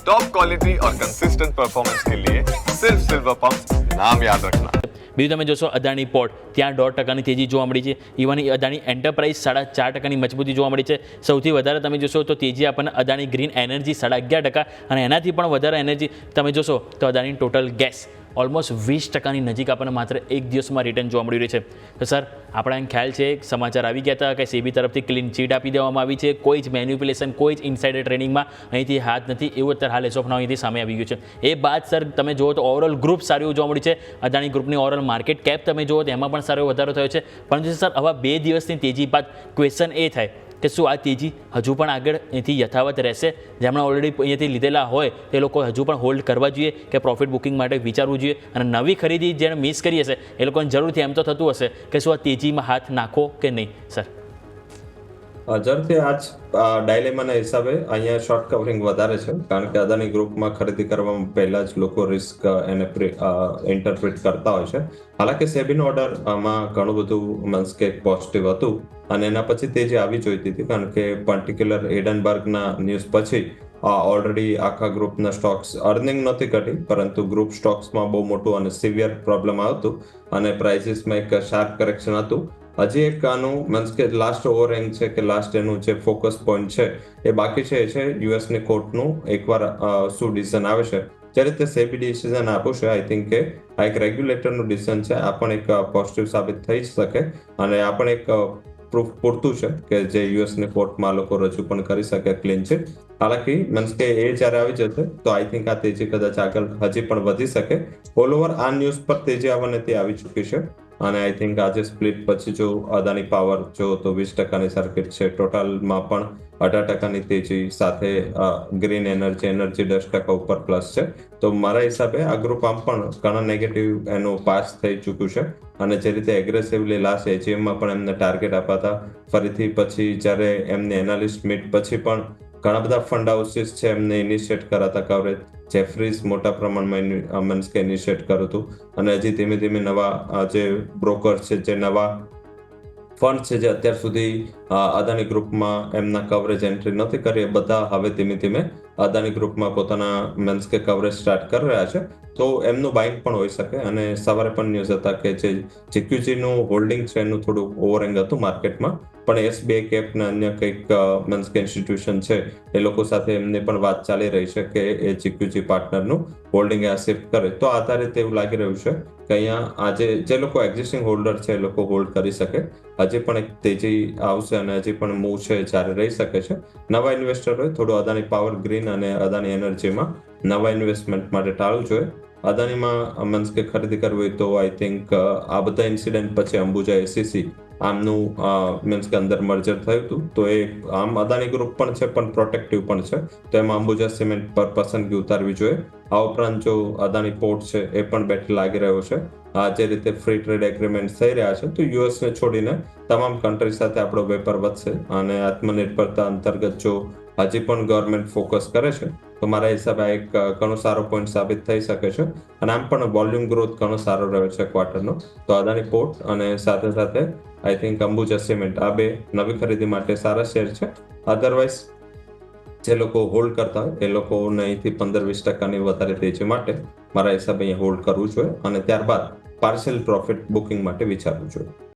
Top quality और consistent performance के लिए सिर्फ सिल्वर पंप नाम याद रखना। બીજું તમે જોશો અદાણી પોર્ટ, ત્યાં 1.5% તેજી જોવા મળી છે. ઇવન અદાણી એન્ટરપ્રાઇઝ 4.5% મજબૂતી જોવા મળી છે. સૌથી વધારે તમે જોશો તો તેજી આપણને અદાણી ગ્રીન એનર્જી 11.5%, અને એનાથી પણ વધારે એનર્જી તમે જોશો તો અદાણી ટોટલ ગેસ ઓલમોસ્ટ 20% નજીક આપણને માત્ર એક દિવસમાં રિટર્ન જોવા મળી રહ્યું છે. તો સર, આપણા એમ ખ્યાલ છે, સમાચાર આવી ગયા હતા કે સેબી તરફથી ક્લીન ચીટ આપી દેવામાં આવી છે, કોઈ જ મેન્યુપ્યુલેશન, કોઈ જ ઇનસાઇડર ટ્રેડિંગમાં અહીંથી હાથ નથી, એવું અત્યારે હાલ એસોફ નાવ અહીંથી સામે આવી ગયું છે. એ બાદ સર તમે જુઓ તો ઓવરઓલ ગ્રુપ સારું એવું જોવા મળ્યું છે. અદાણી ગ્રુપની ઓવરઓલ માર્કેટ કેપ તમે જુઓ તો એમાં પણ સારો વધારો થયો છે. પરંતુ સર, આવા 2 દિવસની તેજી બાદ ક્વેશ્ચન એ થાય કે શું આ તેજી હજુ પણ આગળ અહીંથી યથાવત રહેશે? જેમણે ઓલરેડી અહીંયાથી લીધેલા હોય તે લોકો હજુ પણ હોલ્ડ કરવા જોઈએ કે પ્રોફિટ બુકિંગ માટે વિચારવું જોઈએ? અને નવી ખરીદી જેણે મિસ કરી હશે એ લોકોને જરૂરથી એમ તો થતું હશે કે શું આ તેજીમાં હાથ નાખો કે નહીં? સર, જરૂરથી આજ ડાયલેમાના હિસાબે અહીંયા શોર્ટ કવરિંગ વધારે છે, કારણ કે અદાણી ગ્રુપમાં ખરીદી કરવામાં પહેલા જ લોકો રિસ્ક એને ઇન્ટરપ્રિટ કરતા હોય છે. હાલાકી સેબીનો ઓર્ડરમાં ઘણું બધું મીન્સ કે પોઝિટિવ હતું, અને એના પછી તેજી આવી જોઈતી હતી, કારણ કે પર્ટિક્યુલર એડનબર્ગના ન્યૂઝ પછી ઓલરેડી આખા ગ્રુપના સ્ટોક્સ અર્નિંગ નહોતી ઘટી, પરંતુ ગ્રુપ સ્ટોક્સમાં બહુ મોટું અને સિવિયર પ્રોબ્લેમ આવતું, અને પ્રાઇસીસમાં એક શાર્પ કરેક્શન હતું. હજી એક આનું મીન્સ કે લાસ્ટ ઓવરહેંગ છે કે લાસ્ટ એનું જે ફોકસ પોઈન્ટ છે એ બાકી છે, એ છે યુએસની કોર્ટનું એકવાર શું ડિસિઝન આવે છે. જે રીતે સેબી ડિસિઝન આપ્યું છે, આઈ થિંક કે આ એક રેગ્યુલેટરનું ડિસિઝન છે, આ પણ એક પોઝિટિવ સાબિત થઈ શકે, અને આ પણ એક પ્રૂફ પૂરતું છે કે જે યુએસની કોર્ટમાં લોકો રજૂ પણ કરી શકે ક્લીન ચીટ. હાલાકી મીન્સ કે એ જ્યારે આવી જશે તો આઈ થિંક આ તેજી કદાચ આગળ હજી પણ વધી શકે. ઓલ ઓવર આ ન્યૂઝ પર તેજી આવવાને તે આવી ચૂકી છે, અને આઈ થિંક આજે સ્પ્લિટ પછી જો અદાણી પાવર જો તો 20%ની સર્કિટ છે, ટોટલમાં પણ 18%ની તેજી સાથે ગ્રીન એનર્જી 10% ઉપર પ્લસ છે. તો મારા હિસાબે આ ગ્રુપ આમ પણ ઘણા નેગેટિવ એનું પાસ થઈ ચૂક્યું છે, અને જે રીતે એગ્રેસિવલી લાસ્ટ એજીએમમાં પણ એમને ટાર્ગેટ આપાતા, ફરીથી પછી જ્યારે એમને એનાલિસ્ટ મીટ પછી પણ ઘણા બધા ફંડ હાઉસીસ છે એમને ઇનિશિએટ કરાતા કવરેજ. જેફરીઝ મોટા પ્રમાણમાં મીન્સ કે ઇનિશિએટ કર્યું હતું, અને હજી ધીમે ધીમે નવા જે બ્રોકર છે, જે નવા ફંડ છે, જે અત્યાર સુધી અદાણી ગ્રુપમાં એમના કવરેજ એન્ટ્રી નથી કરી, એ બધા હવે ધીમે ધીમે અદાણી ગ્રુપમાં પોતાના મીન્સ કે કવરેજ સ્ટાર્ટ કરી રહ્યા છે. તો એમનું બાઇંગ પણ હોઈ શકે, અને સવારે પણ ન્યૂઝ હતા કે જે જીક્યુજીનું હોલ્ડિંગ છે એનું થોડું ઓવરહેંગ હતું માર્કેટમાં, પણ એસબીઆઈ કેપ ને અન્ય કંઈક મીન્સ કે ઇન્સ્ટિટ્યુશન છે એ લોકો સાથે એમને પણ વાત ચાલી રહી છે કે એ જીક્યુજી પાર્ટનરનું હોલ્ડિંગ આ શિફ્ટ કરે. તો આધારિત એવું લાગી રહ્યું છે કે અહીંયા આજે જે લોકો એક્ઝિસ્ટિંગ હોલ્ડર છે એ લોકો હોલ્ડ કરી શકે. હજી પણ એક તેજી આવશે, અને હજી પણ મૂવ છે જારી રહી શકે છે. નવા ઇન્વેસ્ટરોએ થોડું અદાણી પાવર ગ્રીન અને અદાણી એનર્જીમાં નવા ઇન્વેસ્ટમેન્ટ માટે ટાળવું જોઈએ. અદાણીમાં મીન્સ કે ખરીદી કરવી હોય તો આઈ થિંક આ બધા ઇન્સિડન્ટ પછી અંબુજા એસીસી આમનું મીન્સ કે અંદર મર્જર થયું હતું, તો એ આમ અદાણી ગ્રુપ પણ છે પણ પ્રોટેક્ટિવ પણ છે, તો એમાં અંબુજા સિમેન્ટ પર પસંદગી ઉતારવી જોઈએ. આ ઉપરાંત જો અદાણી પોર્ટ છે એ પણ બેટર લાગી રહ્યો છે. આ જે રીતે ફ્રી ટ્રેડ એગ્રીમેન્ટ થઈ રહ્યા છે, તો યુએસને છોડીને તમામ કન્ટ્રી સાથે આપણો વેપાર વધશે, અને આત્મનિર્ભરતા અંતર્ગત જો હજી પણ ગવર્મેન્ટ ફોકસ કરે છે તો મારા હિસાબે આ એક ઘણો સારો પોઈન્ટ સાબિત થઈ શકે છે. અને આમ પણ વોલ્યુમ ગ્રોથ ઘણો સારો રહ્યો છે ક્વાર્ટરનો. તો અદાણી પોર્ટ અને સાથે સાથે આઈ થિંક અંબુજા સિમેન્ટ, આ બે નવી ખરીદી માટે સારા શેર છે. અધરવાઇઝ જે લોકો હોલ્ડ કરતા હોય એ લોકોને અહીંથી 15-20%ની વધારે તેજી માટે મારા હિસાબે અહીંયા હોલ્ડ કરવું જોઈએ, અને ત્યારબાદ પાર્શિયલ પ્રોફિટ બુકિંગ માટે વિચારવું જોઈએ.